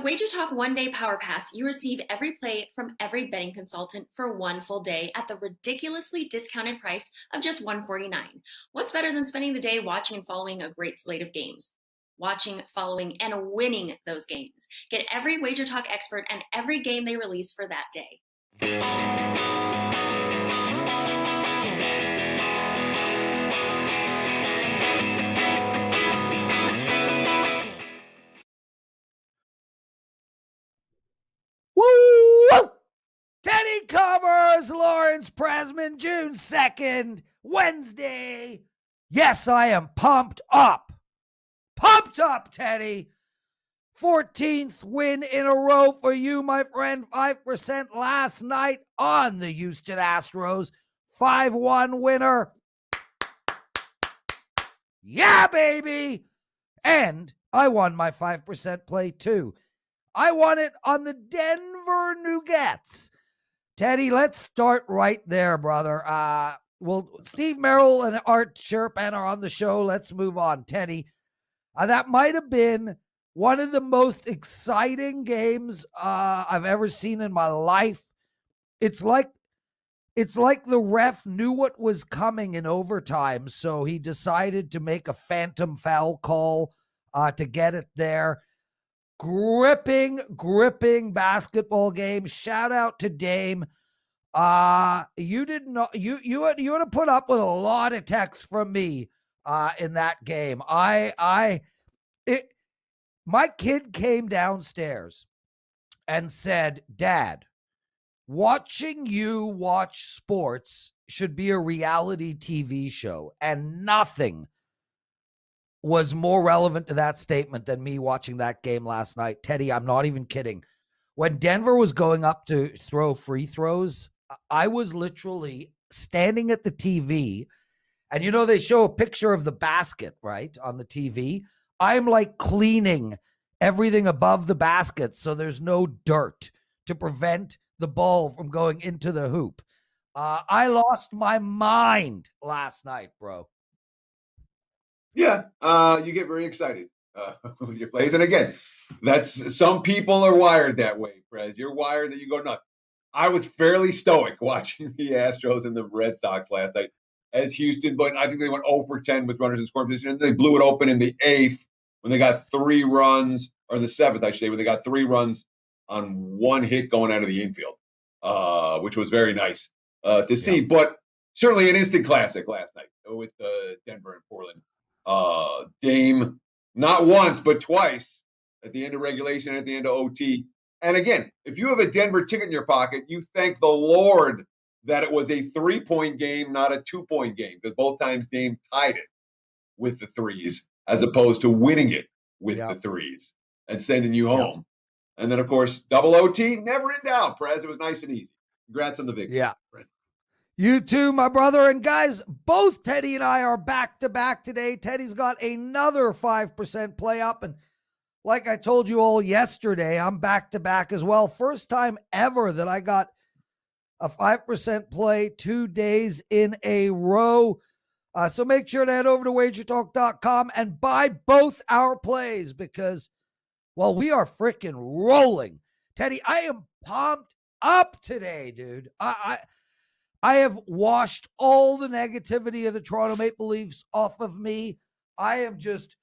the WagerTalk one-day power pass, you receive every play from every betting consultant for one full day at the ridiculously discounted price of just $149. What's better than spending the day watching and following a great slate of games? Watching, following, and winning those games. Get every WagerTalk expert and every game they release for that day. Woo! Teddy Covers, Lawrence Presman, June 2nd, Wednesday. Yes, I am pumped up. Pumped up, Teddy. 14th win in a row for you, my friend. 5% last night on the Houston Astros. 5-1 winner. Yeah, baby. And I won my 5% play too. I won it on the Denver Nuggets. Teddy, let's start right there, brother. Well, Steve Merrill and Art Sherpan are on the show. Let's move on. Teddy, that might have been one of the most exciting games I've ever seen in my life. It's like the ref knew what was coming in overtime, so he decided to make a phantom foul call to get it there. Gripping basketball game. Shout out to Dame. You didn't know you had to put up with a lot of texts from me in that game. My kid came downstairs and said, "Dad, watching you watch sports should be a reality TV show," and nothing was more relevant to that statement than me watching that game last night. Teddy, I'm not even kidding. When Denver was going up to throw free throws, I was literally standing at the TV, and they show a picture of the basket, right, on the TV. I'm like cleaning everything above the basket so there's no dirt to prevent the ball from going into the hoop. I lost my mind last night, bro. Yeah, you get very excited with your plays. And again, some people are wired that way, Prez. You're wired that you go nuts. I was fairly stoic watching the Astros and the Red Sox last night as Houston, but I think they went 0 for 10 with runners in scoring position. And they blew it open in the 8th when they got 3 runs, or the 7th, I should say, when they got 3 runs on 1 hit going out of the infield, which was very nice to see. Yeah. But certainly an instant classic last night with Denver and Portland. Dame, not once, but twice at the end of regulation, at the end of OT. And again, if you have a Denver ticket in your pocket, you thank the Lord that it was a 3-point game, not a 2-point game, because both times Dame tied it with the threes as opposed to winning it with the threes and sending you home. And then, of course, double OT, never in doubt, Prez. It was nice and easy. Congrats on the victory. Yeah. Friend. You too, my brother. And guys, both Teddy and I are back-to-back today. Teddy's got another 5% play up. And like I told you all yesterday, I'm back-to-back as well. First time ever that I got a 5% play 2 days in a row. So make sure to head over to WagerTalk.com and buy both our plays because, well, we are freaking rolling. Teddy, I am pumped up today, dude. I have washed all the negativity of the Toronto Maple Leafs off of me. I am just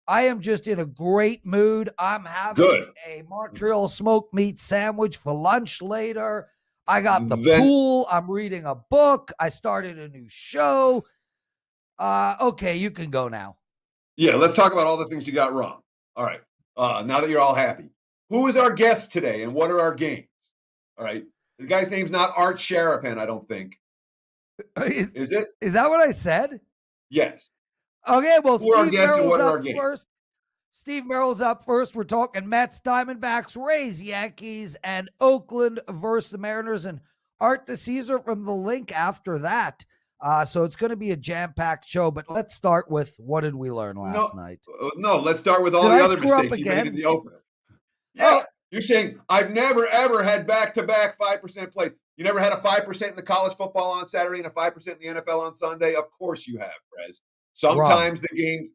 in a great mood. I'm having a Montreal smoked meat sandwich for lunch later. I got the pool. I'm reading a book. I started a new show. Okay, you can go now. Yeah, let's talk about all the things you got wrong. All right. Now that you're all happy. Who is our guest today and what are our games? All right. The guy's name's not Art Sharapan, I don't think. Is it? Is that what I said? Yes. Okay, well, Steve Merrill's up first. Steve Merrill's up first. We're talking Mets, Diamondbacks, Rays, Yankees, and Oakland versus the Mariners, and Art DiCesare from the LINQ after that. So it's going to be a jam-packed show, but let's start with what did we learn last night? No, let's start with all the other mistakes you made in the opener. Yeah. You're saying, I've never, ever had back-to-back 5% plays. You never had a 5% in the college football on Saturday and a 5% in the NFL on Sunday? Of course you have, Prez. Sometimes the game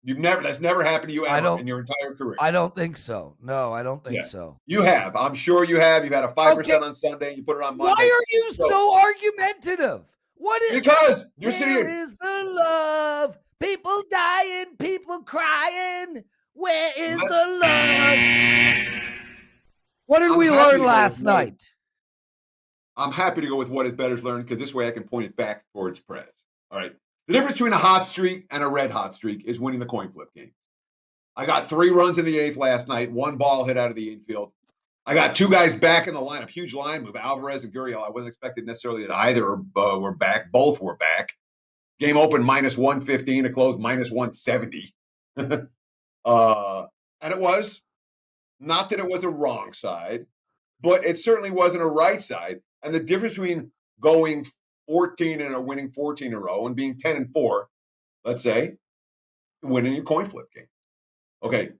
That's never happened to you I ever don't. in your entire career. I don't think so. No, I don't think Yeah. so. You have. I'm sure you have. You've had a 5% Okay. on Sunday. You put it on Why Monday. are you so argumentative? What is? Because you're sitting Where here. is the love? People dying, people crying. Where is the love? What did we learn last night? I'm happy to go with what is better's learned because this way I can point it back towards Prez. All right. The difference between a hot streak and a red hot streak is winning the coin flip game. I got 3 runs in the 8th last night. 1 ball hit out of the infield. I got 2 guys back in the lineup. Huge line move. Alvarez and Gurriel. I wasn't expecting necessarily that either were back. Both were back. Game open minus 115 to close minus 170. And it was not that it was a wrong side, but it certainly wasn't a right side. And the difference between going 14 and winning 14 in a row and being 10-4, let's say, winning your coin flip game. Okay.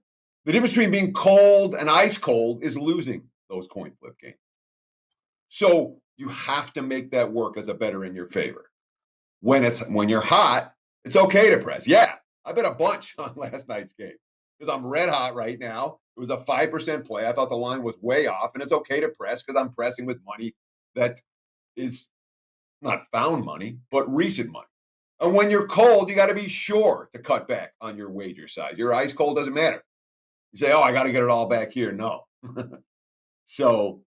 The difference between being cold and ice cold is losing those coin flip games. So you have to make that work as a bettor in your favor. When you're hot, it's okay to press. Yeah, I bet a bunch on last night's game because I'm red hot right now. It was a 5% play. I thought the line was way off, and it's okay to press because I'm pressing with money that is not found money, but recent money. And when you're cold, you got to be sure to cut back on your wager size. Your ice cold doesn't matter. You say, I got to get it all back here. No. So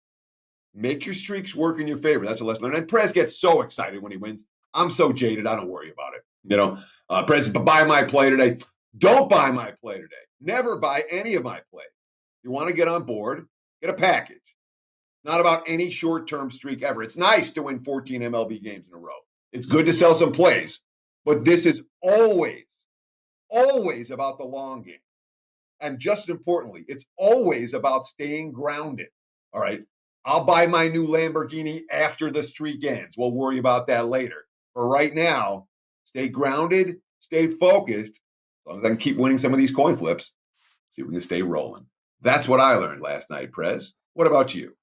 make your streaks work in your favor. That's a lesson learned. And Prez gets so excited when he wins. I'm so jaded. I don't worry about it. Prez, buy my play today. Don't buy my play today. Never buy any of my plays. You want to get on board, get a package. Not about any short-term streak ever. It's nice to win 14 MLB games in a row. It's good to sell some plays. But this is always about the long game. And just as importantly, it's always about staying grounded. All right. I'll buy my new Lamborghini after the streak ends. We'll worry about that later. For right now, stay grounded, stay focused. As long as I can keep winning some of these coin flips, see if we can stay rolling. That's what I learned last night, Prez. What about you?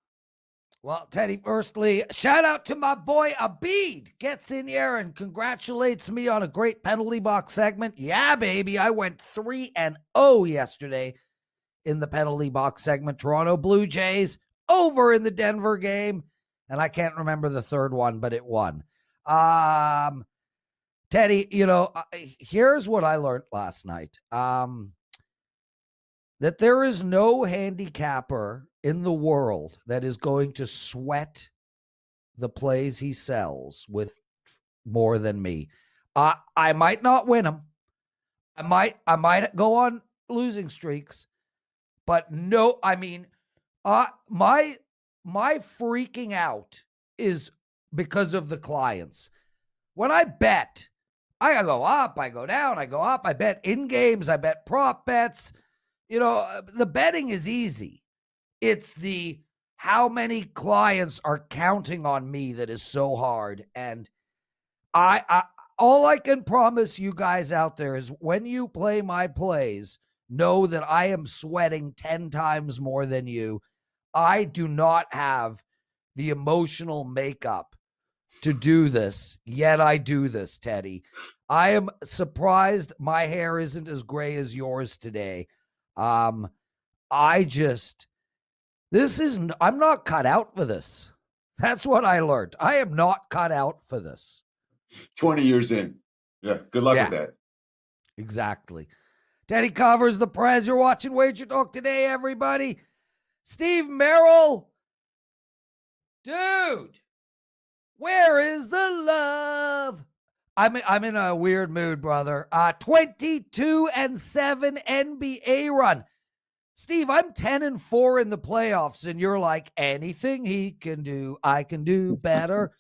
Well, Teddy, firstly, shout out to my boy Abid. Gets in here and congratulates me on a great penalty box segment. Yeah, baby. I went 3-0 yesterday in the penalty box segment. Toronto Blue Jays over in the Denver game. And I can't remember the third one, but it won. Teddy, here's what I learned last night. That there is no handicapper in the world that is going to sweat the plays he sells with more than me. I might not win them. I might go on losing streaks, but no, my freaking out is because of the clients. When I bet, I go up, I go down, I go up, I bet in games, I bet prop bets. The betting is easy. It's the how many clients are counting on me that is so hard. And I all I can promise you guys out there is when you play my plays, know that I am sweating 10 times more than you. I do not have the emotional makeup to do this, yet I do this, Teddy. I am surprised my hair isn't as gray as yours today. I'm not cut out for this. That's what I learned. I am not cut out for this. 20 years in. Yeah. Good luck with that. Exactly. Teddy Covers the Prez. You're watching WagerTalk Today, everybody. Steve Merrill. Dude, where is the love? I'm in a weird mood, brother. 22-7 NBA run. Steve, I'm 10-4 in the playoffs, and you're like, anything he can do, I can do better.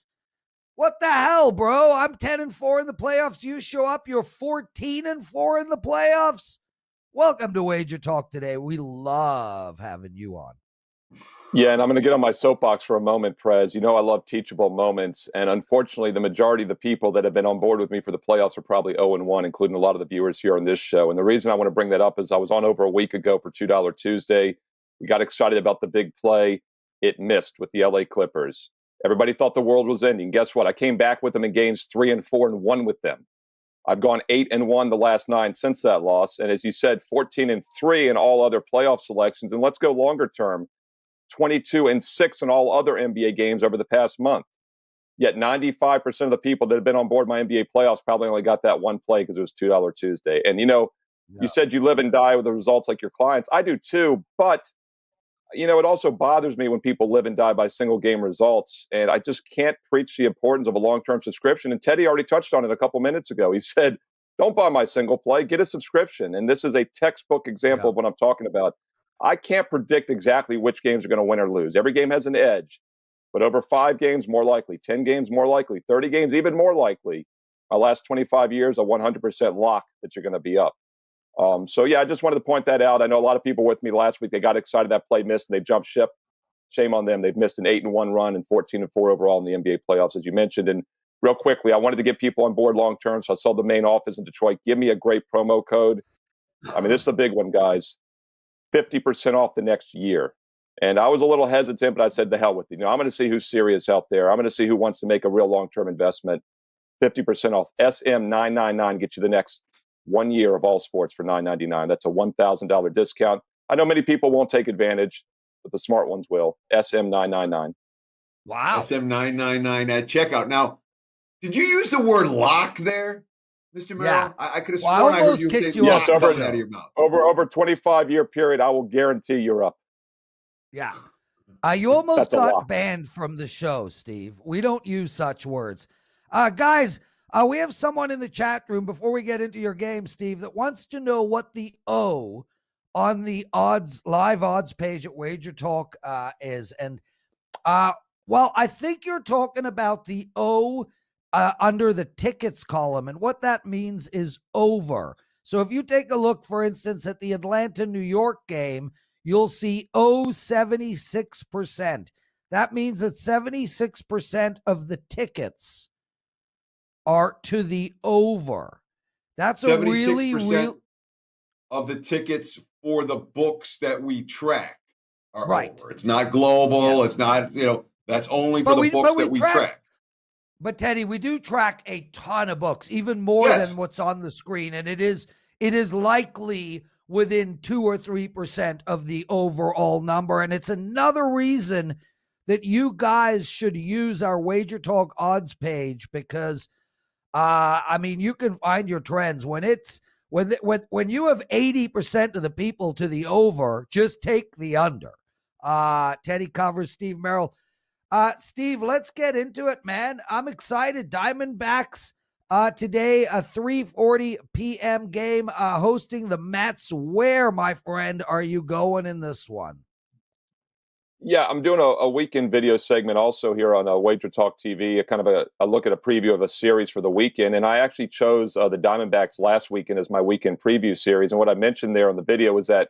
What the hell, bro? I'm 10-4 in the playoffs. You show up, you're 14-4 in the playoffs. Welcome to WagerTalk Today. We love having you on. Yeah, and I'm going to get on my soapbox for a moment, Prez. I love teachable moments. And unfortunately, the majority of the people that have been on board with me for the playoffs are probably 0-1, including a lot of the viewers here on this show. And the reason I want to bring that up is I was on over a week ago for $2 Tuesday. We got excited about the big play. It missed with the LA Clippers. Everybody thought the world was ending. Guess what? I came back with them in games 3 and 4 and won with them. I've gone 8-1 the last 9 since that loss. And as you said, 14-3 in all other playoff selections. And let's go longer term, 22-6 in all other NBA games over the past month. Yet 95% of the people that have been on board my NBA playoffs probably only got that one play because it was $2 Tuesday. And, you said you live and die with the results like your clients. I do too. But, it also bothers me when people live and die by single game results. And I just can't preach the importance of a long-term subscription. And Teddy already touched on it a couple minutes ago. He said, don't buy my single play, get a subscription. And this is a textbook example of what I'm talking about. I can't predict exactly which games are going to win or lose. Every game has an edge. But over 5 games, more likely. 10 games, more likely. 30 games, even more likely. My last 25 years, a 100% lock that you're going to be up. I just wanted to point that out. I know a lot of people with me last week, they got excited that play missed and they jumped ship. Shame on them. They've missed an 8-1 run and 14-4 overall in the NBA playoffs, as you mentioned. And real quickly, I wanted to get people on board long term. So I saw the main office in Detroit. Give me a great promo code. This is a big one, guys. 50% off the next year. And I was a little hesitant, but I said, the hell with you. I'm going to see who's serious out there. I'm going to see who wants to make a real long-term investment. 50% off. SM999 gets you the next 1 year of all sports for $9.99. That's a $1,000 discount. I know many people won't take advantage, but the smart ones will. SM999. Wow. SM999 at checkout. Now, did you use the word lock there, Mr. Merrill? Yeah. I could have sworn I heard you say lock out of your mouth. Over 25-year period, I will guarantee you're up. Yeah. You almost got banned from the show, Steve. We don't use such words. Guys, we have someone in the chat room before we get into your game, Steve, that wants to know what the O on the live odds page at WagerTalk is. And, I think you're talking about the O under the tickets column. And what that means is over. So if you take a look, for instance, at the Atlanta-New York game, you'll see 76%. That means that 76% of the tickets are to the over. That's a really real of the tickets for the books that we track are right. over. It's not global. Yeah. It's not, that's only for the books that we track. But Teddy, we do track a ton of books, even more than what's on the screen. And it is likely within 2 or 3% of the overall number. And it's another reason that you guys should use our WagerTalk odds page because, you can find your trends when you have 80% of the people to the over, just take the under. Teddy Covers, Steve Merrill. Steve, let's get into it, man. I'm excited. Diamondbacks today, a 3:40 p.m. game, hosting the Mets. Where, my friend, are you going in this one? Yeah, I'm doing a weekend video segment also here on WagerTalk TV, a kind of a look at a preview of a series for the weekend. And I actually chose the Diamondbacks last weekend as my weekend preview series. And what I mentioned there on the video was that,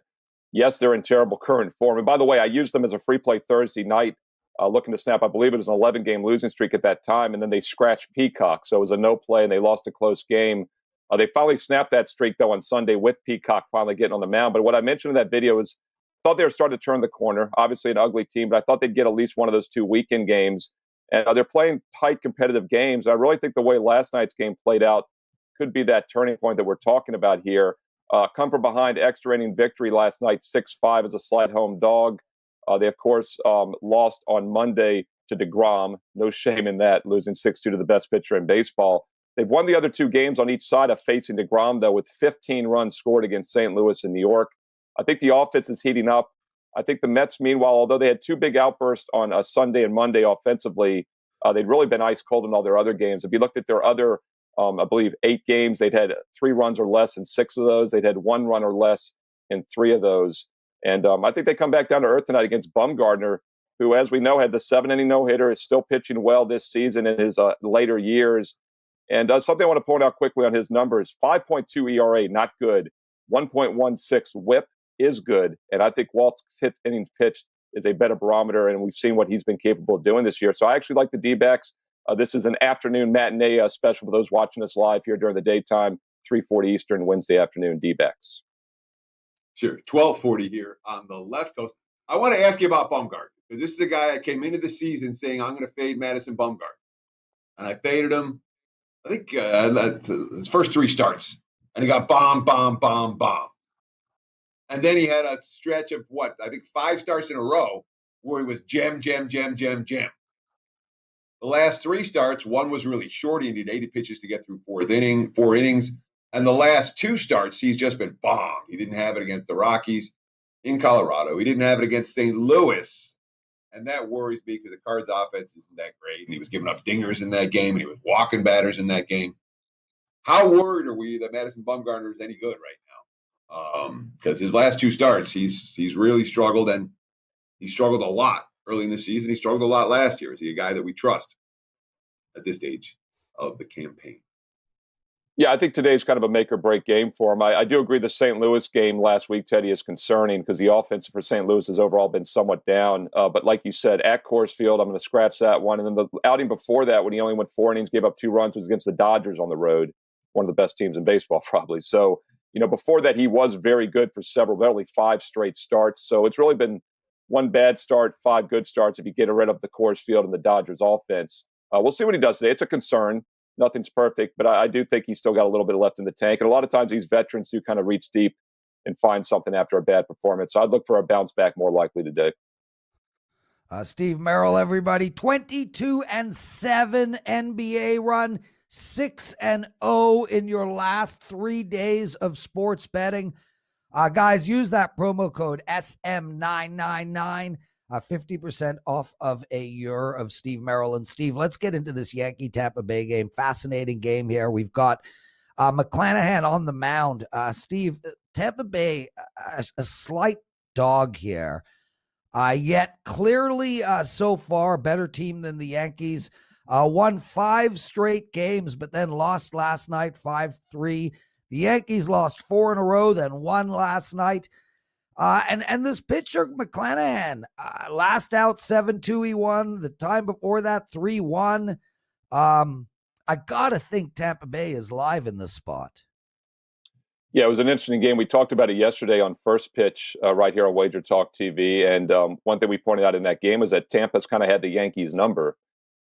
yes, they're in terrible current form. And by the way, I used them as a free play Thursday night, looking to snap, I believe it was an 11-game losing streak at that time. And then they scratched Peacock. So it was a no play and they lost a close game. They finally snapped that streak, though, on Sunday with Peacock finally getting on the mound. But what I mentioned in that video is, thought they were starting to turn the corner. Obviously an ugly team, but I thought they'd get at least one of those 2 weekend games. And they're playing tight, competitive games. I really think the way last night's game played out could be that turning point that we're talking about here. Come from behind, extra inning victory last night, 6-5 as a slight home dog. They, of course, lost on Monday to DeGrom. No shame in that, losing 6-2 to the best pitcher in baseball. They've won the other 2 games on each side of facing DeGrom, though, with 15 runs scored against St. Louis and New York. I think the offense is heating up. I think the Mets, meanwhile, although they had 2 big outbursts on a Sunday and Monday offensively, they'd really been ice cold in all their other games. If you looked at their other, I believe, 8 games, they'd had 3 runs or less in 6 of those. They'd had 1 run or less in 3 of those. And I think they come back down to earth tonight against Bumgarner, who, as we know, had the 7-inning no-hitter, is still pitching well this season in his later years. And something I want to point out quickly on his numbers, 5.2 ERA, not good. 1.16 whip is good. And I think Walt's hits innings pitched is a better barometer, and we've seen what he's been capable of doing this year. So I actually like the D-backs. This is an afternoon matinee special for those watching us live here during the daytime, 3:40 Eastern, Wednesday afternoon, D-backs. Sure, 12:40 here on the left coast. I want to ask you about Bumgarner, because this is a guy I came into the season saying I'm going to fade Madison Bumgarner. And I faded him. I think his first three starts, and he got bomb, bomb, bomb, bomb. And then he had a stretch of I think 5 starts in a row where he was gem, gem, gem, gem, gem. The last 3 starts, one was really short. He needed 80 pitches to get through 4 innings. And the last 2 starts, he's just been bombed. He didn't have it against the Rockies in Colorado. He didn't have it against St. Louis. And that worries me because the Cards' offense isn't that great. And he was giving up dingers in that game, and he was walking batters in that game. How worried are we that Madison Bumgarner is any good right now? Because his last 2 starts, he's really struggled, and he struggled a lot early in the season. He struggled a lot last year. Is he a guy that we trust at this stage of the campaign? Yeah, I think today's kind of a make or break game for him. I do agree the St. Louis game last week, Teddy, is concerning because the offense for St. Louis has overall been somewhat down. But like you said, at Coors Field, I'm going to scratch that one. And then the outing before that, when he only went 4 innings, gave up 2 runs, was against the Dodgers on the road, one of the best teams in baseball probably. So, before that, he was very good for only 5 straight starts. So it's really been 1 bad start, 5 good starts if you get rid of the Coors Field and the Dodgers offense. We'll see what he does today. It's a concern. Nothing's perfect, but I do think he's still got a little bit left in the tank. And a lot of times these veterans do kind of reach deep and find something after a bad performance. So I'd look for a bounce back more likely today. Steve Merrill, everybody, 22-7 NBA run, 6-0 in your last 3 days of sports betting. Guys, use that promo code SM999. 50% off of a year of Steve Merrill. And Steve, let's get into this Yankee-Tampa Bay game. Fascinating game here. We've got McClanahan on the mound. Steve, Tampa Bay, a slight dog here. Yet clearly so far a better team than the Yankees. Won 5 straight games, but then lost last night 5-3. The Yankees lost 4 in a row, then won last night. And this pitcher, McClanahan, last out 7-2 he won. The time before that, 3-1. I got to think Tampa Bay is live in this spot. Yeah, it was an interesting game. We talked about it yesterday on First Pitch right here on WagerTalk TV. And one thing we pointed out in that game was that Tampa's kind of had the Yankees number.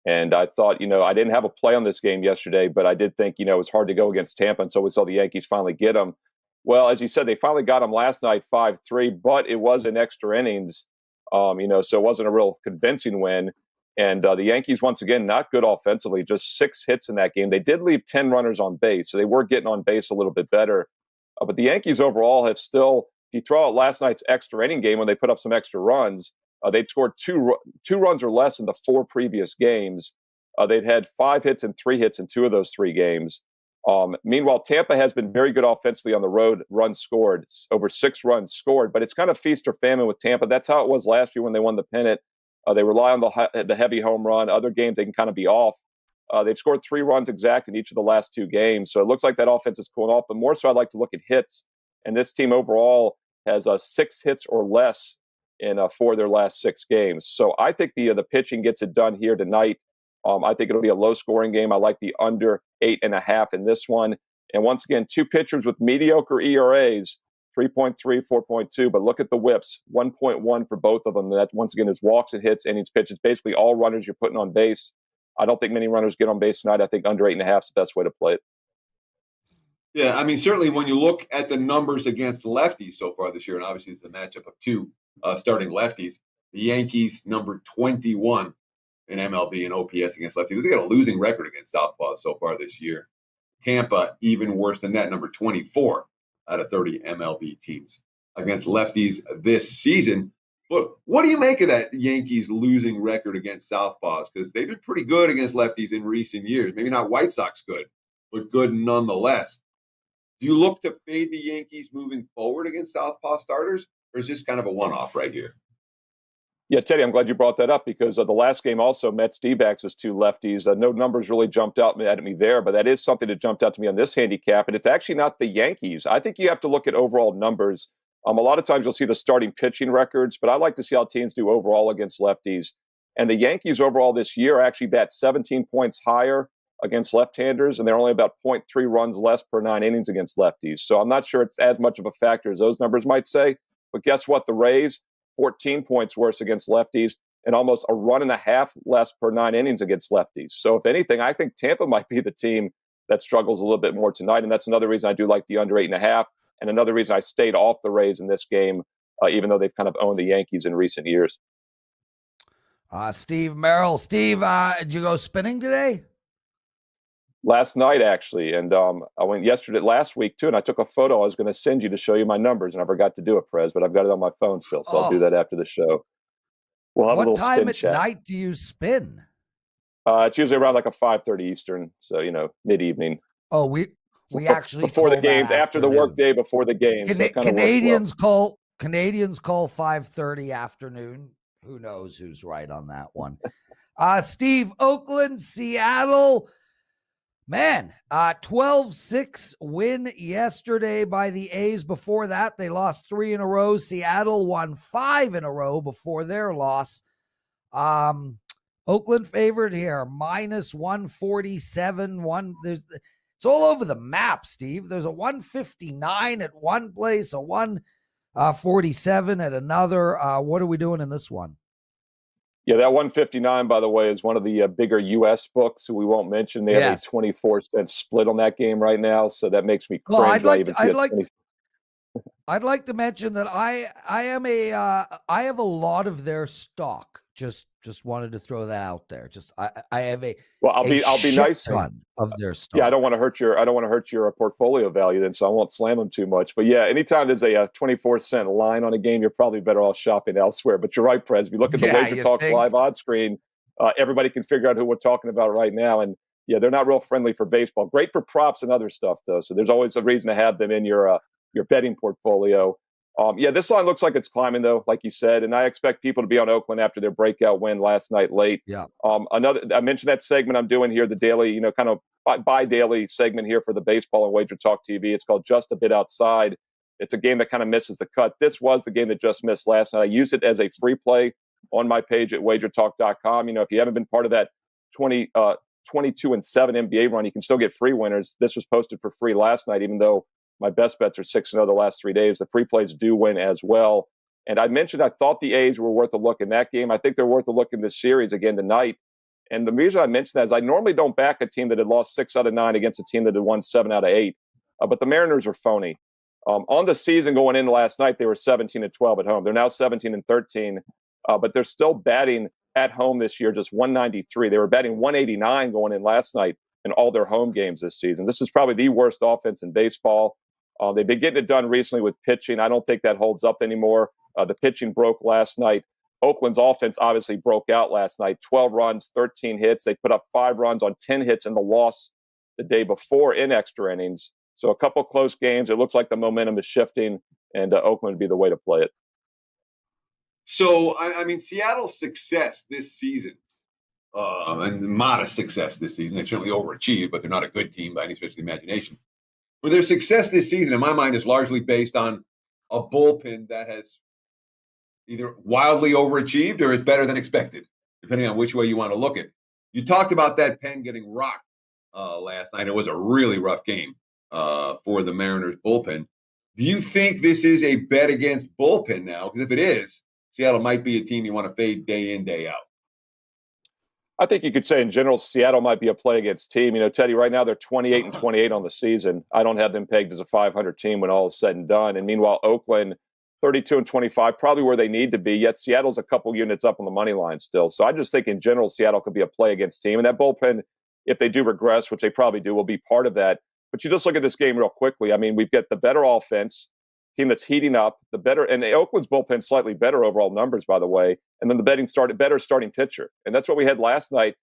And I thought, I didn't have a play on this game yesterday, but I did think, it was hard to go against Tampa. And so we saw the Yankees finally get them. Well, as you said, they finally got him last night 5-3, but it was in extra innings, so it wasn't a real convincing win. And the Yankees, once again, not good offensively, just 6 hits in that game. They did leave 10 runners on base, so they were getting on base a little bit better. But the Yankees overall have still, if you throw out last night's extra inning game when they put up some extra runs, they'd scored two runs or less in the 4 previous games. They'd had 5 hits and 3 hits in 2 of those 3 games. Meanwhile, Tampa has been very good offensively on the road, runs scored, over 6 runs scored, but it's kind of feast or famine with Tampa. That's how it was last year when they won the pennant. They rely on the heavy home run. Other games, they can kind of be off. They've scored 3 runs exact in each of the last 2 games. So it looks like that offense is cooling off, but more so I'd like to look at hits. And this team overall has 6 hits or less in 4 of their last 6 games. So I think the pitching gets it done here tonight. I think it'll be a low-scoring game. I like the under 8.5 in this one. And once again, 2 pitchers with mediocre ERAs, 3.3, 4.2. But look at the whips, 1.1 for both of them. That, once again, is walks and hits, innings pitch. It's basically all runners you're putting on base. I don't think many runners get on base tonight. I think under 8.5 is the best way to play it. Yeah, I mean, certainly when you look at the numbers against lefties so far this year, and obviously it's a matchup of 2 starting lefties, the Yankees number 21 in MLB and OPS against lefties. They got a losing record against southpaws so far this year. Tampa, even worse than that, number 24 out of 30 MLB teams against lefties this season. But what do you make of that Yankees losing record against southpaws? Because they've been pretty good against lefties in recent years. Maybe not White Sox good, but good nonetheless. Do you look to fade the Yankees moving forward against southpaw starters, or is this kind of a one-off right here? Yeah, Teddy, I'm glad you brought that up because the last game also, Mets D-backs was 2 lefties. No numbers really jumped out at me there, but that is something that jumped out to me on this handicap, and it's actually not the Yankees. I think you have to look at overall numbers. A lot of times you'll see the starting pitching records, but I like to see how teams do overall against lefties. And the Yankees overall this year actually bat 17 points higher against left-handers, and they're only about 0.3 runs less per 9 innings against lefties. So I'm not sure it's as much of a factor as those numbers might say. But guess what? The Rays, 14 points worse against lefties and almost a 1.5 less per 9 innings against lefties. So if anything, I think Tampa might be the team that struggles a little bit more tonight. And that's another reason I do like the under 8.5. And another reason I stayed off the Rays in this game, even though they've kind of owned the Yankees in recent years. Steve Merrill. Steve, did you go spinning today? Last night, actually. And I went last week, too, and I took a photo I was going to send you to show you my numbers, and I forgot to do it, Prez, but I've got it on my phone still, so I'll do that after the show. We'll have a little spin chat. What time at night do you spin? It's usually around like a 5:30 Eastern, so, mid-evening. Oh, we actually before the games, after the workday, before the games. Canadians call 5:30 afternoon. Who knows who's right on that one? Steve, Oakland-Seattle. Man, 12-6 win yesterday by the A's. Before that, they lost 3 in a row. Seattle won 5 in a row before their loss. Oakland favored here, minus 147. It's all over the map, Steve. There's a 159 at one place, a 147 at another. What are we doing in this one? Yeah, that 159, by the way, is one of the bigger U.S. books who we won't mention. They have a 24-cent split on that game right now, so that makes me cringe. I'd like to mention that I have a lot of their stock. Just wanted to throw that out there. I have a I'll be nice ton of their stock. Yeah, I don't want to hurt your portfolio value then, so I won't slam them too much. But yeah, anytime there's a 24-cent line on a game, you're probably better off shopping elsewhere. But you're right, Prez. If you look at the WagerTalk live odds screen, everybody can figure out who we're talking about right now. And yeah, they're not real friendly for baseball. Great for props and other stuff though. So there's always a reason to have them in your betting portfolio. This line looks like it's climbing, though, like you said, and I expect people to be on Oakland after their breakout win last night late. Yeah. I mentioned that segment I'm doing here, the daily, kind of bi-daily segment here for the baseball and WagerTalk TV. It's called Just a Bit Outside. It's a game that kind of misses the cut. This was the game that just missed last night. I used it as a free play on my page at WagerTalk.com. If you haven't been part of that 22-7 NBA run, you can still get free winners. This was posted for free last night, even though my best bets are 6-0 the last 3 days. The free plays do win as well. And I mentioned I thought the A's were worth a look in that game. I think they're worth a look in this series again tonight. And the reason I mentioned that is I normally don't back a team that had lost 6 out of 9 against a team that had won 7 out of 8. But the Mariners are phony. On the season going into last night, they were 17-12 at home. They're now 17-13, but they're still batting at home this year, just 193. They were batting 189 going in last night in all their home games this season. This is probably the worst offense in baseball. They've been getting it done recently with pitching. I don't think that holds up anymore. The pitching broke last night. Oakland's offense obviously broke out last night. 12 runs, 13 hits. They put up 5 runs on 10 hits in the loss the day before in extra innings. So a couple close games. It looks like the momentum is shifting, and Oakland would be the way to play it. So, Seattle's success this season, and modest success this season, they certainly overachieved, but they're not a good team by any stretch of the imagination. But their success this season, in my mind, is largely based on a bullpen that has either wildly overachieved or is better than expected, depending on which way you want to look at it. You talked about that pen getting rocked last night. It was a really rough game for the Mariners bullpen. Do you think this is a bet against bullpen now? Because if it is, Seattle might be a team you want to fade day in, day out. I think you could say in general, Seattle might be a play against team. Teddy, right now they're 28-28 on the season. I don't have them pegged as a 500 team when all is said and done. And meanwhile, Oakland, 32-25, probably where they need to be. Yet Seattle's a couple units up on the money line still. So I just think in general, Seattle could be a play against team. And that bullpen, if they do regress, which they probably do, will be part of that. But you just look at this game real quickly. We've got the better offense, team that's heating up, the better, and the Oakland's bullpen slightly better overall numbers, by the way. And then the better starting pitcher. And that's what we had last night.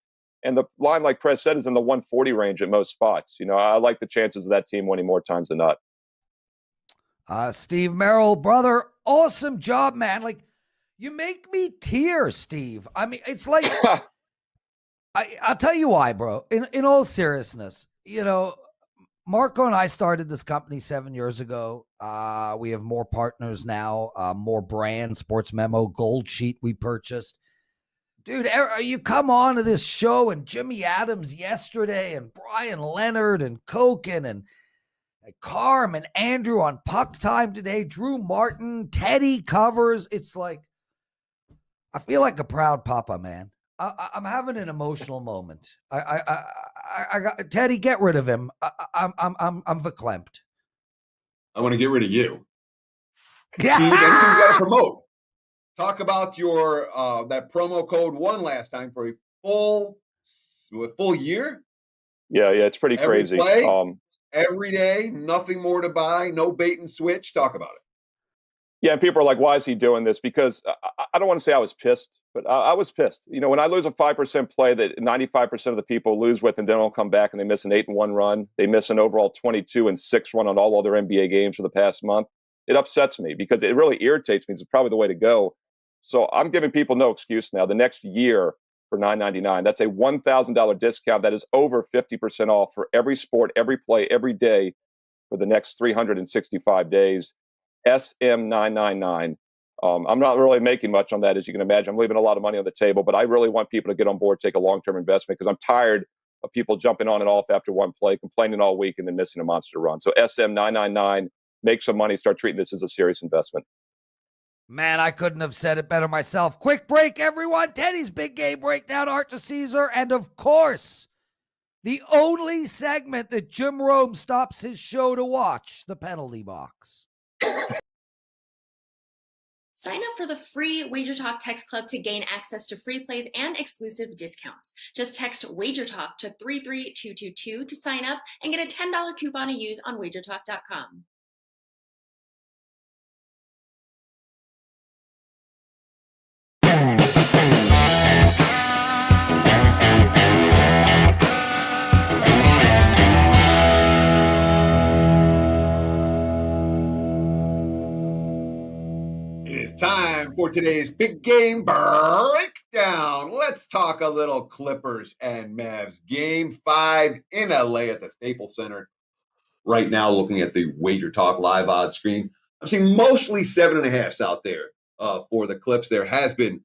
And the line, like Prez said, is in the 140 range at most spots. I like the chances of that team winning more times than not. Steve Merrill, brother, awesome job, man. Like, you make me tear, Steve. It's like, I'll tell you why, bro. In all seriousness, Marco and I started this company 7 years ago. We have more partners now, more brands, Sports Memo, Gold Sheet we purchased. Dude, you come on to this show and Jimmy Adams yesterday and Brian Leonard and Koken and Carm and Andrew on Puck Time today, Drew Martin, Teddy Covers. It's like, I feel like a proud papa, man. I'm having an emotional moment. I got Teddy. Get rid of him. I'm verklempt. I want to get rid of you. Yeah. Steve, anything you got to promote? Talk about your that promo code won last time for a full year. Yeah, it's pretty Every crazy. play, every day, nothing more to buy, no bait and switch. Talk about it. Yeah, and people are like, why is he doing this? Because I don't want to say I was pissed, but I was pissed. When I lose a 5% play that 95% of the people lose with and then don't come back and they miss an 8-1 run, they miss an overall 22-6 run on all other NBA games for the past month, it upsets me because it really irritates me. It's probably the way to go. So I'm giving people no excuse now. The next year for $9.99, that's a $1,000 discount. That is over 50% off for every sport, every play, every day for the next 365 days. SM999. I'm not really making much on that, as you can imagine. I'm leaving a lot of money on the table, but I really want people to get on board, take a long-term investment, because I'm tired of people jumping on and off after one play, complaining all week, and then missing a monster run. So SM999, make some money, start treating this as a serious investment. Man, I couldn't have said it better myself. Quick break, everyone. Teddy's Big Game Breakdown, Arthur DiCesare, and of course, the only segment that Jim Rome stops his show to watch, the penalty box. Sign up for the free WagerTalk text club to gain access to free plays and exclusive discounts. Just text WagerTalk to 33222 to sign up and get a $10 coupon to use on WagerTalk.com. Time for today's big game breakdown. Let's talk a little Clippers and Mavs. Game 5 in LA at the Staples Center. Right now, looking at the WagerTalk live odds screen, I'm seeing mostly 7.5s out there for the Clips. There has been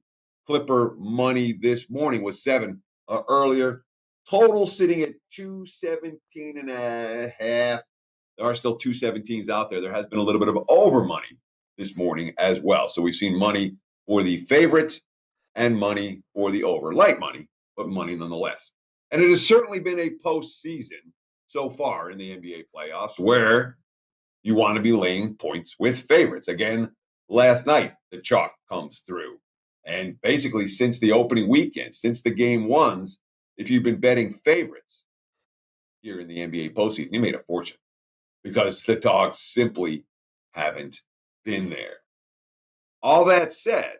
Clipper money this morning was 7 earlier. Total sitting at 217.5. There are still 217s out there. There has been a little bit of over money this morning as well. So we've seen money for the favorite and money for the over. Light money, but money nonetheless. And it has certainly been a postseason so far in the NBA playoffs where you want to be laying points with favorites. Again, last night, the chalk comes through. And basically, since the opening weekend, since the game ones, if you've been betting favorites here in the NBA postseason, you made a fortune because the dogs simply haven't been there. All that said,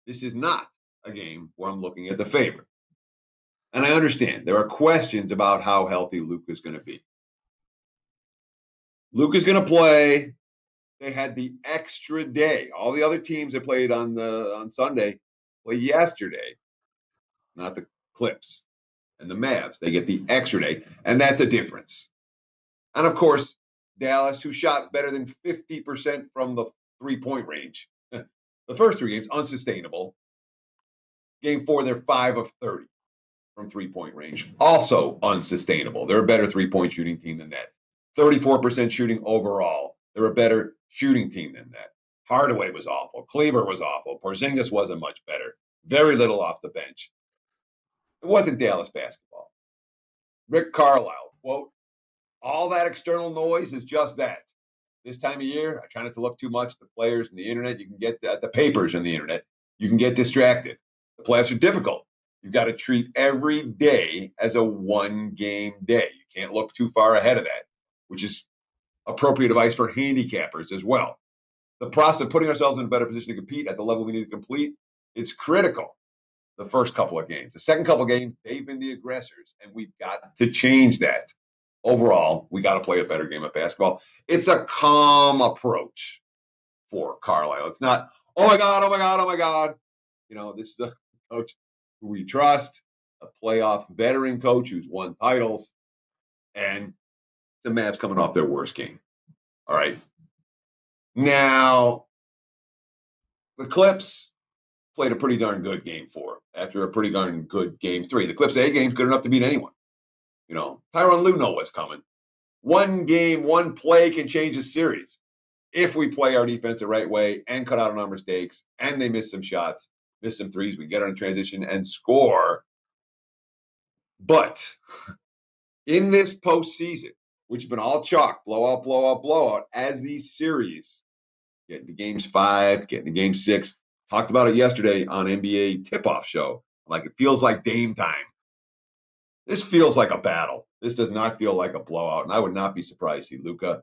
this is not a game where I'm looking at the favorite. And I understand there are questions about how healthy Luka's going to be. Luka's going to play. They had the extra day. All the other teams that played on Sunday play yesterday, not the Clips and the Mavs. They get the extra day, and that's a difference. And of course, Dallas, who shot better than 50% from the three-point range. The first 3 games, unsustainable. Game 4, they're 5 of 30 from three-point range. Also unsustainable. They're a better three-point shooting team than that. 34% shooting overall. They're a better shooting team than that. Hardaway was awful. Kleber was awful. Porzingis wasn't much better. Very little off the bench. It wasn't Dallas basketball. Rick Carlisle, quote, all that external noise is just that. This time of year, I try not to look too much at the players and the internet. You can get the papers and the internet. You can get distracted. The playoffs are difficult. You've got to treat every day as a one-game day. You can't look too far ahead of that, which is appropriate advice for handicappers as well. The process of putting ourselves in a better position to compete at the level we need to complete, it's critical the first couple of games. The second couple of games, they've been the aggressors, and we've got to change that. Overall, we got to play a better game of basketball. It's a calm approach for Carlisle. It's not, oh my God, oh my God, oh my God. This is the coach who we trust, a playoff veteran coach who's won titles, and the Mavs coming off their worst game. All right. Now, the Clips played a pretty darn good game 4 after a pretty darn good game 3. The Clips A game's good enough to beat anyone. Tyronn Lue knows what's coming. One game, one play can change a series if we play our defense the right way and cut out on our mistakes and they miss some shots. miss some threes, we get on transition and score. But in this postseason, which has been all chalk, blowout, blowout, blowout, as these series get into games 5, get into game 6, talked about it yesterday on NBA tip-off show. Like, it feels like Dame time. This feels like a battle. This does not feel like a blowout. And I would not be surprised to see Luka,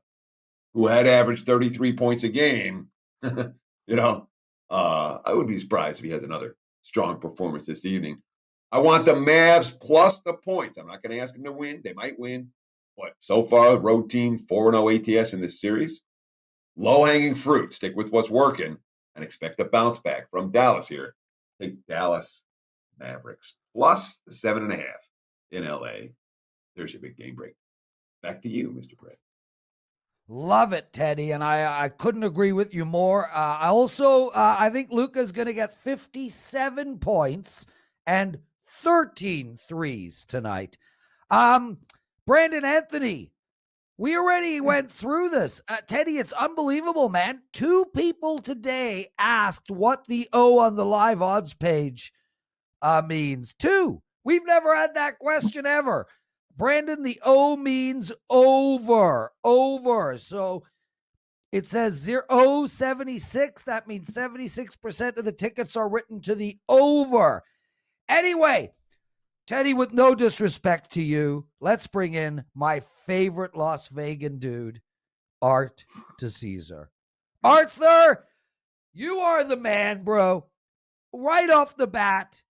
who had averaged 33 points a game, I would be surprised if he has another strong performance this evening. I want the Mavs plus the points. I'm not going to ask them to win. They might win. But so far, road team 4-0 ATS in this series. Low-hanging fruit. Stick with what's working and expect a bounce back from Dallas here. Take Dallas Mavericks plus the 7.5 in LA. There's your big game break. Back to you, Mr. Prez. Love it, Teddy, and I couldn't agree with you more. I think Luka's going to get 57 points and 13 threes tonight. Brandon Anthony, we already went through this. Teddy, it's unbelievable, man. 2 people today asked what the O on the live odds page means. 2. We've never had that question ever. Brandon, the O means over. So it says 076. That means 76% of the tickets are written to the over. Anyway, Teddy, with no disrespect to you, let's bring in my favorite Las Vegas dude, Art DiCesare. Arthur, you are the man, bro. Right off the bat,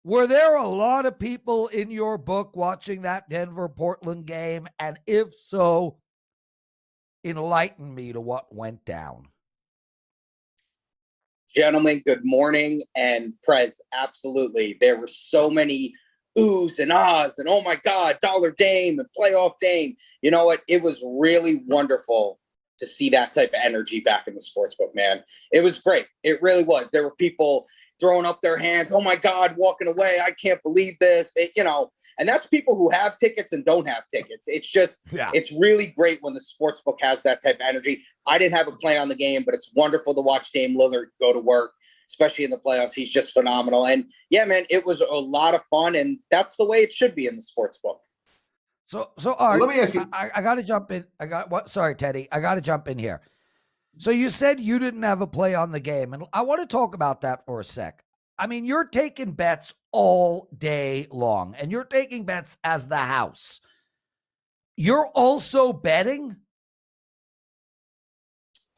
were there a lot of people in your book watching that Denver-Portland game? And if so, enlighten me to what went down. Gentlemen, good morning. And Prez, absolutely. There were so many oohs and ahs and, oh my God, Dollar Dame and playoff Dame. You know what? It was really wonderful to see that type of energy back in the sportsbook, man. It was great. It really was. There were people throwing up their hands. Oh my God, walking away. I can't believe this. And that's people who have tickets and don't have tickets. It's just, It's really great when the sportsbook has that type of energy. I didn't have a play on the game, but it's wonderful to watch Dame Lillard go to work, especially in the playoffs. He's just phenomenal. And yeah, man, it was a lot of fun, and that's the way it should be in the sportsbook. So Art, let me ask you. I got to jump in. Sorry, Teddy. I got to jump in here. So you said you didn't have a play on the game, and I want to talk about that for a sec. I mean, you're taking bets all day long, and you're taking bets as the house. You're also betting?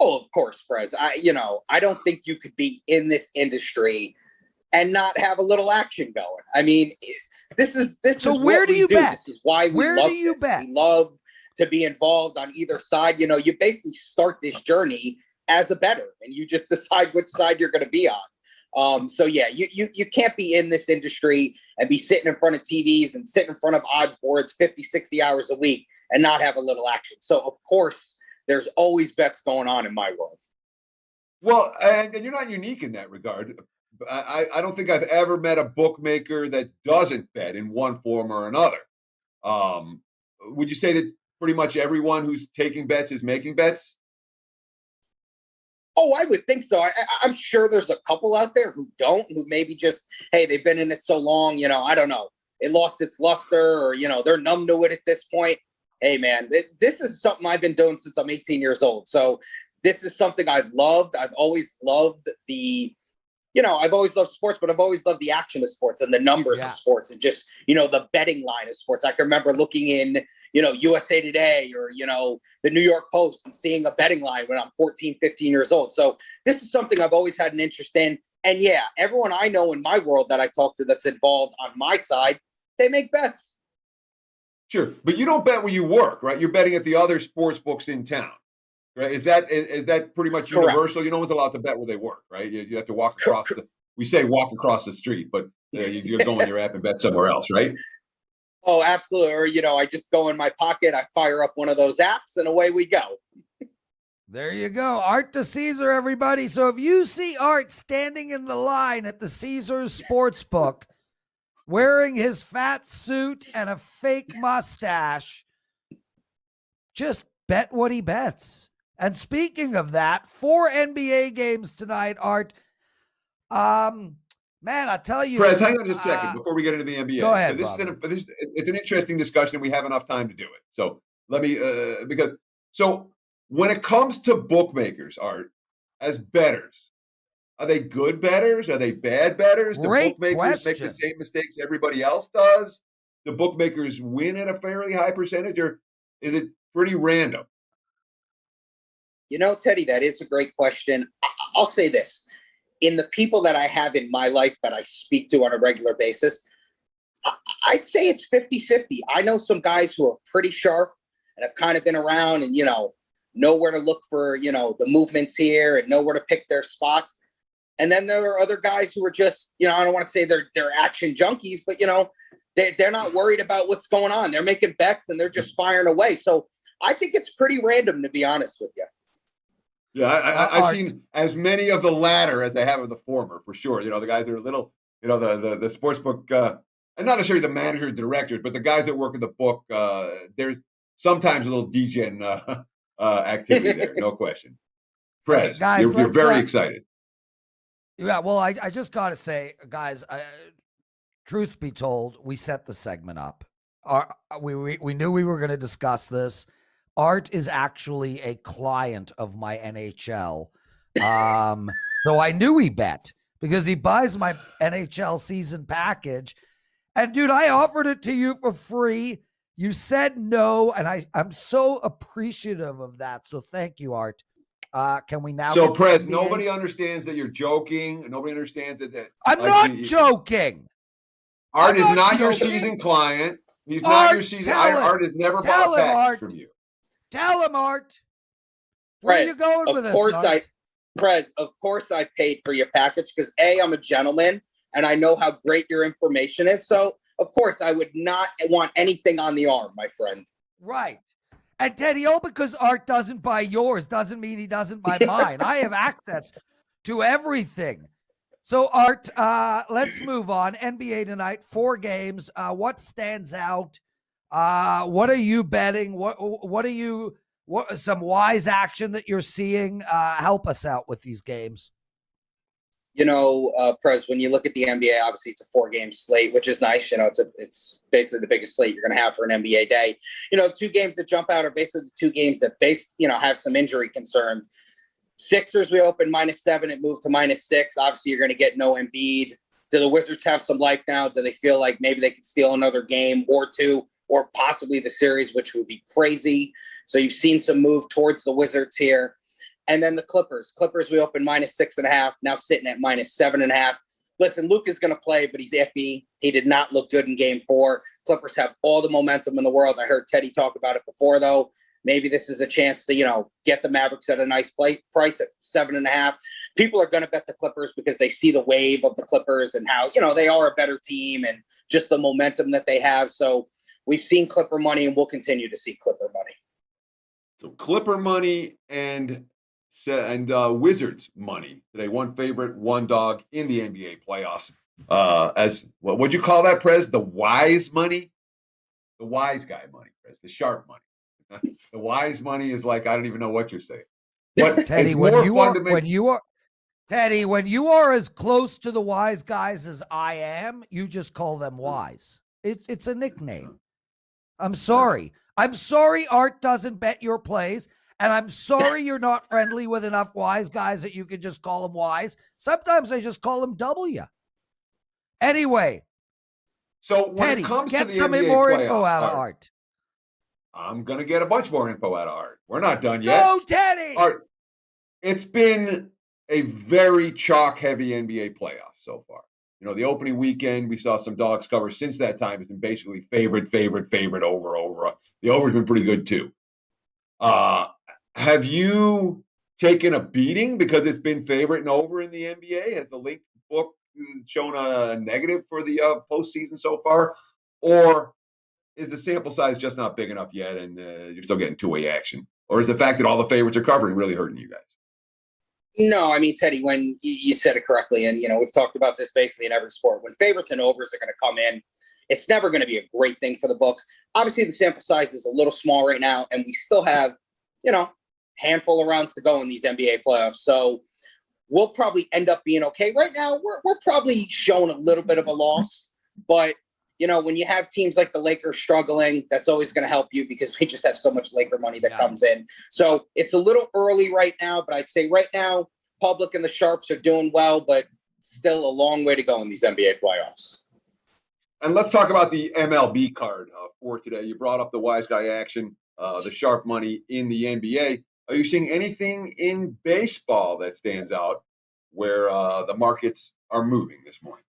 Oh, of course, Prez. I don't think you could be in this industry and not have a little action going. I mean, this is where do you bet? This is why we love this. We love to be involved on either side. You basically start this journey as a bettor, and you just decide which side you're going to be on. So yeah, you can't be in this industry and be sitting in front of TVs and sitting in front of odds boards 50, 60 hours a week and not have a little action. So of course, there's always bets going on in my world. Well, and you're not unique in that regard. I don't think I've ever met a bookmaker that doesn't bet in one form or another. Would you say that pretty much everyone who's taking bets is making bets? Oh, I would think so. I'm sure there's a couple out there who don't, who maybe just, hey, they've been in it so long, I don't know. It lost its luster, or, they're numb to it at this point. Hey, man, this is something I've been doing since I'm 18 years old. So this is something I've loved. I've always loved I've always loved sports, but I've always loved the action of sports and the numbers of sports and just, the betting line of sports. I can remember looking in, USA Today or, the New York Post and seeing a betting line when I'm 14, 15 years old. So this is something I've always had an interest in. And yeah, everyone I know in my world that I talk to that's involved on my side, they make bets. Sure. But you don't bet where you work, right? You're betting at the other sports books in town. Right? Is that pretty much universal? Correct. No one's allowed to bet where they work, right? You have to walk across we say walk across the street, but you go in your app and bet somewhere else, right? Oh, absolutely. Or, I just go in my pocket, I fire up one of those apps, and away we go. There you go. Art DiCesare, everybody. So if you see Art standing in the line at the Caesars Sportsbook wearing his fat suit and a fake mustache, just bet what he bets. And speaking of that, 4 NBA games tonight, Art. Man, I tell you. Prez, hang on just a second before we get into the NBA. Go ahead, So it's an interesting discussion. We have enough time to do it. So let me, so when it comes to bookmakers, Art, as bettors, are they good bettors? Are they bad bettors? Do bookmakers make the same mistakes everybody else does? Do bookmakers win at a fairly high percentage, or is it pretty random? Teddy, that is a great question. I'll say this. In the people that I have in my life that I speak to on a regular basis, I'd say it's 50-50. I know some guys who are pretty sharp and have kind of been around and, know where to look for, the movements here and know where to pick their spots. And then there are other guys who are just, I don't want to say they're action junkies, but, they're not worried about what's going on. They're making bets and they're just firing away. So I think it's pretty random, to be honest with you. Yeah, I've seen as many of the latter as I have of the former, for sure. The guys that are a little, the sports book, and not necessarily the manager, directors, but the guys that work in the book, there's sometimes a little degen activity there, no question. Prez, guys, you're very excited. Yeah, well, I just got to say, guys, truth be told, we set the segment up. We knew we were going to discuss this. Art is actually a client of my NHL. So I knew he bet because he buys my NHL season package. And dude, I offered it to you for free. You said no. And I'm so appreciative of that. So thank you, Art. Can we now? So Prez, nobody understands that you're joking. Nobody understands that. I'm not joking. Art is not your season client. He's not your season. Art has never bought a package from you. Tell him, Art. Where are you going with this? Prez, of course I paid for your package because I'm a gentleman and I know how great your information is. So of course I would not want anything on the arm, my friend. Right. And Teddy, because Art doesn't buy yours doesn't mean he doesn't buy mine. I have access to everything. So Art, let's move on. NBA tonight, 4 games. What stands out? What are you betting? What some wise action that you're seeing? Help us out with these games. Prez, when you look at the NBA, obviously it's a 4-game slate, which is nice. It's basically the biggest slate you're going to have for an NBA day. 2 games that jump out are basically the 2 games that have some injury concern. Sixers, we opened -7. It moved to -6. Obviously, you're going to get no Embiid. Do the Wizards have some life now? Do they feel like maybe they could steal another game or 2? Or possibly the series, which would be crazy. So you've seen some move towards the Wizards here. And then the Clippers. We opened -6.5, now sitting at -7.5. Listen, Luke is going to play, but he's iffy. He did not look good in game 4. Clippers have all the momentum in the world. I heard Teddy talk about it before, though. Maybe this is a chance to, get the Mavericks at a nice price at 7.5. People are going to bet the Clippers because they see the wave of the Clippers and how, they are a better team and just the momentum that they have. So we've seen Clipper money and we'll continue to see Clipper money. So Clipper money and Wizards money today. 1 favorite, 1 dog in the NBA playoffs. What would you call that, Prez? The wise money? The wise guy money, Prez. The sharp money. The wise money is like, I don't even know what you're saying. But Teddy, it's more fun to make. When you are as close to the wise guys as I am, you just call them wise. It's a nickname. I'm sorry. Art doesn't bet your plays, and I'm sorry you're not friendly with enough wise guys that you can just call them wise. Sometimes I just call them W. Anyway, so when Teddy, it comes get to the some NBA more playoffs, info out of Art. I'm going to get a bunch more info out of Art. We're not done yet. No, Teddy! Art, it's been a very chalk-heavy NBA playoff so far. The opening weekend, we saw some dogs cover. Since that time, it's been basically favorite, over. The over's been pretty good, too. Have you taken a beating because it's been favorite and over in the NBA? Has the LINQ book shown a negative for the postseason so far? Or is the sample size just not big enough yet and you're still getting 2-way action? Or is the fact that all the favorites are covering really hurting you guys? No, I mean, Teddy, when you said it correctly, and, we've talked about this basically in every sport, when favorites and overs are going to come in, it's never going to be a great thing for the books. Obviously, the sample size is a little small right now, and we still have, handful of rounds to go in these NBA playoffs. So we'll probably end up being okay. Right now, we're probably showing a little bit of a loss, but when you have teams like the Lakers struggling, that's always going to help you because we just have so much Laker money that comes in. So it's a little early right now, but I'd say right now, Public and the Sharps are doing well, but still a long way to go in these NBA playoffs. And let's talk about the MLB card for today. You brought up the wise guy action, the sharp money in the NBA. Are you seeing anything in baseball that stands out where the markets are moving this morning?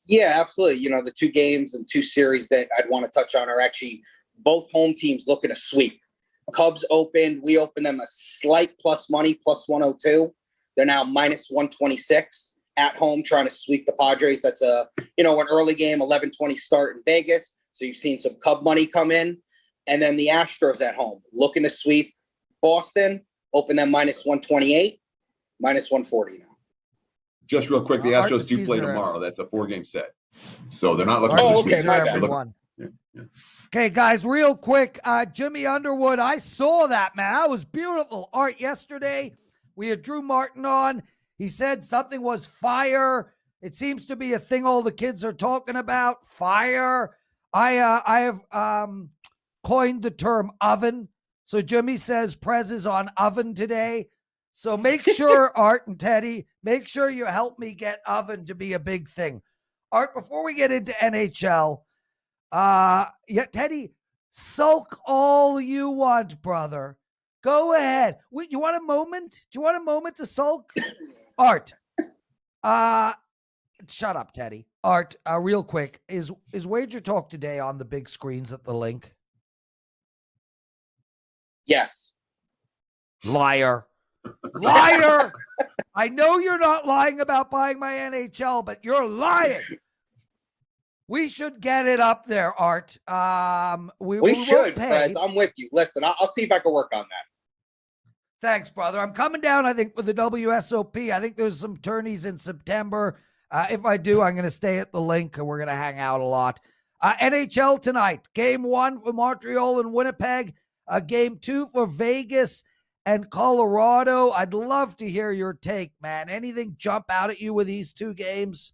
Yeah, absolutely. The two games and two series that I'd want to touch on are actually both home teams looking to sweep. Cubs opened. We opened them a slight plus money, plus 102. They're now minus 126 at home trying to sweep the Padres. That's an early game, 11:20 start in Vegas. So you've seen some Cub money come in. And then the Astros at home looking to sweep Boston, open them minus 128, minus 140 now. Just real quick, the Astros do play tomorrow. That's a 4-game set. So they're not looking Oh, to okay, my bad. Everyone. Okay, guys, real quick. Jimmy Underwood, I saw that, man. That was beautiful. Art, yesterday, we had Drew Martin on. He said something was fire. It seems to be a thing all the kids are talking about. Fire. I have coined the term oven. So Jimmy says Prez is on oven today. So make sure, Art and Teddy, make sure you help me get oven to be a big thing. Art, before we get into NHL, Teddy, sulk all you want, brother. Go ahead. Wait, you want a moment? Do you want a moment to sulk? Art, shut up, Teddy. Art, real quick, is WagerTalk Today on the big screens at the LINQ? Yes. Liar. Liar. I know you're not lying about buying my NHL, but you're lying. We should get it up there, Art. We should, pay. Prez. I'm with you. Listen, I'll see if I can work on that. Thanks, brother. I'm coming down, I think, for the WSOP. I think there's some tourneys in September. If I do, I'm going to stay at the LINQ, and we're going to hang out a lot. NHL tonight. Game 1 for Montreal and Winnipeg. Game 2 for Vegas and Colorado. I'd love to hear your take, man. Anything jump out at you with these two games?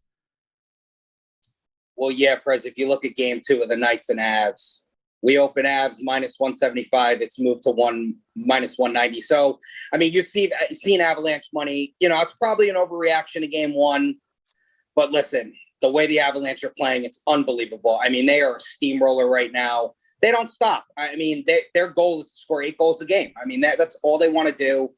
Well, yeah, Prez, if you look at game 2 of the Knights and Avs, we open Avs minus 175. It's moved to minus 190. So, I mean, you've seen Avalanche money. It's probably an overreaction to game 1. But listen, the way the Avalanche are playing, it's unbelievable. I mean, they are a steamroller right now. They don't stop. I mean, their goal is to score 8 goals a game. I mean, that's all they want to do.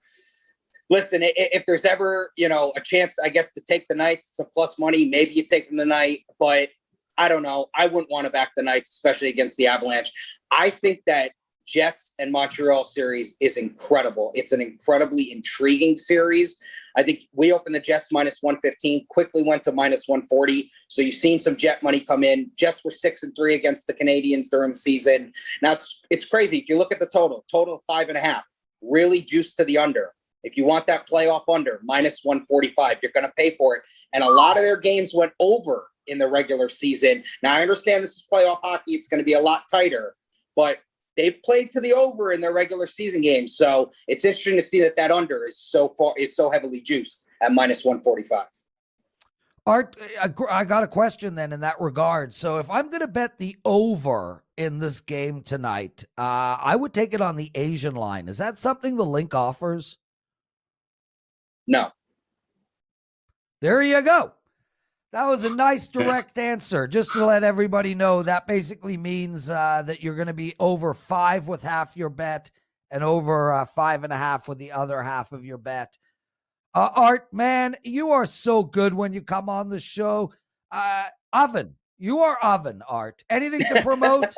Listen, if there's ever, a chance, I guess, to take the Knights, it's a plus money. Maybe you take them tonight, but I don't know. I wouldn't want to back the Knights, especially against the Avalanche. I think that Jets and Montreal series is incredible. It's an incredibly intriguing series. I think we opened the Jets minus 115, quickly went to minus 140. So you've seen some Jet money come in. Jets were 6-3 against the Canadians during the season. Now it's crazy. If you look at the total of 5.5, really juiced to the under. If you want that playoff under, minus 145, you're going to pay for it. And a lot of their games went over in the regular season. Now I understand this is playoff hockey. It's going to be a lot tighter, but they've played to the over in their regular season games. So it's interesting to see that under is so heavily juiced at minus 145. Art, I got a question then in that regard. So if I'm going to bet the over in this game tonight, I would take it on the Asian line. Is that something the LINQ offers? No. There you go. That was a nice direct answer. Just to let everybody know, that basically means that you're going to be over 5 with half your bet and over 5.5 with the other half of your bet. Art, man, you are so good when you come on the show. Oven. You are oven, Art. Anything to promote?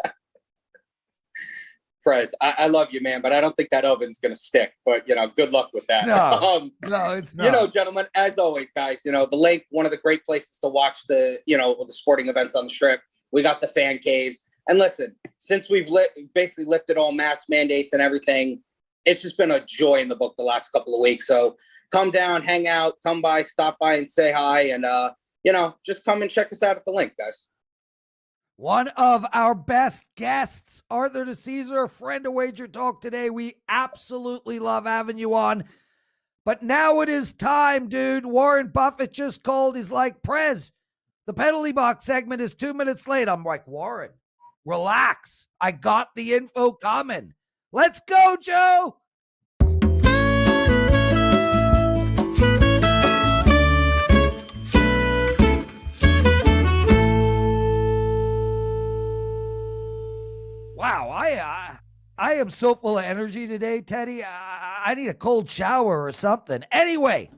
Prez, I love you, man, but I don't think that oven's going to stick. But, good luck with that. No, it's not. Gentlemen, as always, guys, the LINQ, one of the great places to watch the sporting events on the Strip. We got the fan caves. And listen, since we've basically lifted all mask mandates and everything, it's just been a joy in the book the last couple of weeks. So come down, hang out, come by, stop by and say hi. And, just come and check us out at the LINQ, guys. One of our best guests, Arthur DiCesare, friend of WagerTalk Today. We absolutely love having you on. But now it is time, dude. Warren Buffett just called. He's like, Prez, the penalty box segment is 2 minutes late. I'm like, Warren, relax. I got the info coming. Let's go, Joe. Wow, I am so full of energy today, Teddy. I need a cold shower or something. Anyway,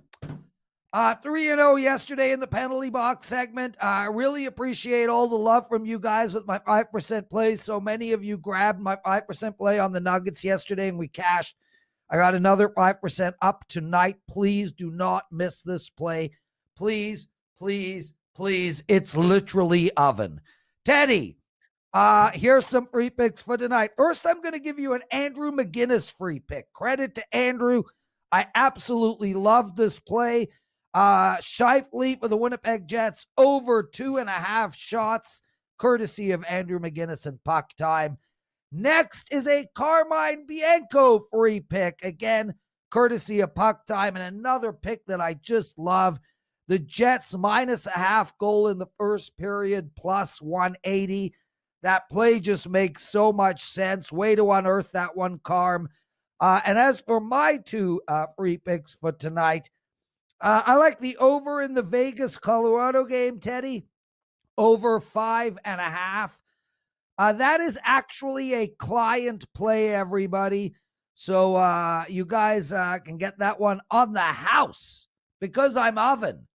3-0 yesterday in the penalty box segment. I really appreciate all the love from you guys with my 5% plays. So many of you grabbed my 5% play on the Nuggets yesterday and we cashed. I got another 5% up tonight. Please do not miss this play. Please, please, please. It's literally oven. Teddy, here's some free picks for tonight. First, I'm going to give you an Andrew McGinnis free pick. Credit to Andrew. I absolutely love this play. Shifley for the Winnipeg Jets over 2.5 shots, courtesy of Andrew McGinnis and Puck Time. Next is a Carmine Bianco free pick. Again, courtesy of Puck Time. And another pick that I just love. The Jets -0.5 goal in the first period, plus 180. That play just makes so much sense. Way to unearth that one, Carm. And as for my two free picks for tonight, I like the over in the Vegas-Colorado game, Teddy. Over 5.5. That is actually a client play, everybody. So you guys can get that one on the house because I'm oven.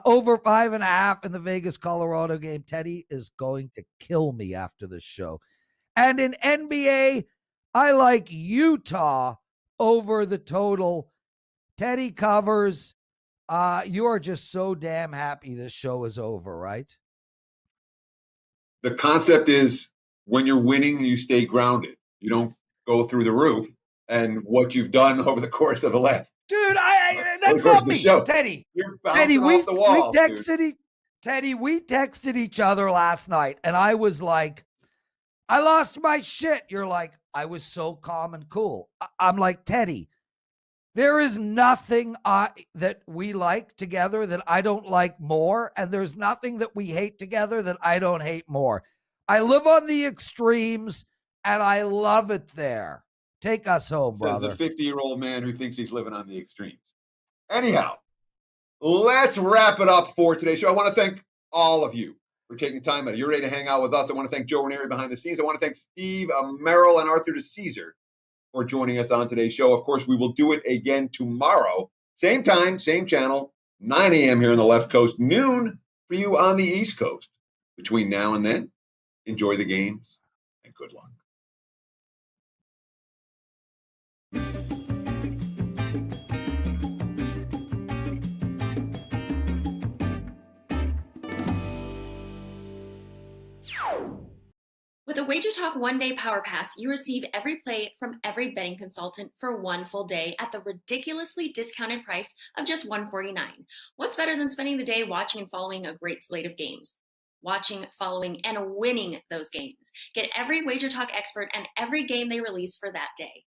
Over 5.5 in the Vegas-Colorado game. Teddy is going to kill me after this show. And in NBA, I like Utah over the total. Teddy covers. You are just so damn happy this show is over, right? The concept is when you're winning, you stay grounded. You don't go through the roof. And what you've done over the course of the last, dude, that's not me, show, Teddy. You're bouncing off the wall. Teddy, we texted each other last night, and I was like, I lost my shit. You're like, I was so calm and cool. I'm like, Teddy, there is nothing that we like together that I don't like more, and there's nothing that we hate together that I don't hate more. I live on the extremes, and I love it there. Take us home, brother. Says the 50-year-old man who thinks he's living on the extremes. Anyhow, let's wrap it up for today's show. I want to thank all of you for taking time out of your day to hang out with us. I want to thank Joe Ranieri behind the scenes. I want to thank Steve, Merrill, and Arthur DiCesare for joining us on today's show. Of course, we will do it again tomorrow. Same time, same channel, 9 a.m. here on the left coast, noon for you on the East Coast. Between now and then, enjoy the games and good luck. With a WagerTalk one-day power pass, you receive every play from every betting consultant for one full day at the ridiculously discounted price of just $149. What's better than spending the day watching and following a great slate of games? Watching, following, and winning those games. Get every WagerTalk expert and every game they release for that day.